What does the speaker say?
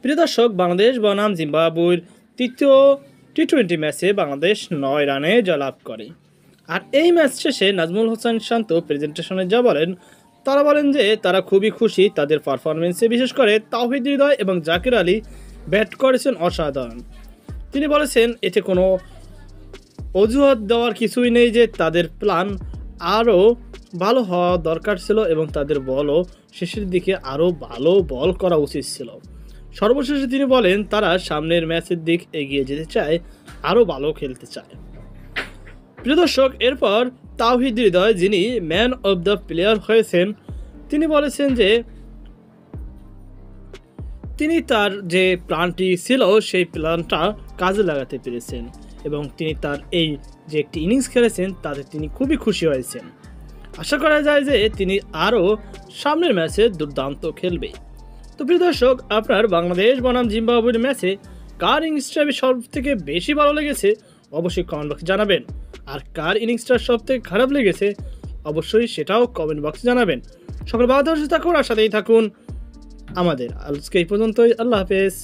প্রিয় দর্শক, বাংলাদেশ বনাম জিম্বাবুয়ের তৃতীয় টি-20 ম্যাচে বাংলাদেশ 9 রানে জয়লাভ করে। আর এই ম্যাচ শেষে নাজমুল হোসেন শান্ত প্রেজেন্টেশনে যা বলেন, তারা বলেন যে তারা খুবই খুশি তাদের পারফরমেন্সে, বিশেষ করে তাওহিদ হৃদয় এবং জাকির আলী ব্যাট করেছেন অসাধারণ। তিনি বলেছেন এতে কোনো অজুহাত দেওয়ার কিছুই নেই, যে তাদের প্ল্যান আরও ভালো হওয়া দরকার ছিল এবং তাদের বলও শেষের দিকে আরও ভালো বল করা উচিত ছিল। সর্বশেষে তিনি বলেন তারা সামনের ম্যাচের দিক এগিয়ে যেতে চায়, আরও ভালো খেলতে চায়। প্রিয় দর্শক, এরপর তাওহিদ হৃদয়, যিনি ম্যান অব দ্য প্লেয়ার হয়েছেন, তিনি বলেছেন যে তিনি তার যে প্ল্যানটি ছিল সেই প্ল্যানটা কাজে লাগাতে পেরেছেন এবং তিনি তার এই যে একটি ইনিংস খেলেছেন তাতে তিনি খুবই খুশি হয়েছেন। আশা করা যায় যে তিনি আরও সামনের ম্যাচে দুর্দান্ত খেলবে। তো প্রিয় দর্শক, আপনার বাংলাদেশ বনাম জিম্বাবুয়ের ম্যাচে কার ইনিংসটা সব থেকে বেশি ভালো লেগেছে অবশ্যই কমেন্ট বক্সে জানাবেন, আর কার ইনিংসটা সব থেকে খারাপ লেগেছে অবশ্যই সেটাও কমেন্ট বক্সে জানাবেন। সকল ভালো থাকুন আর সাথেই থাকুন আমাদের। আজকে এই পর্যন্তই, আল্লাহ হাফেজ।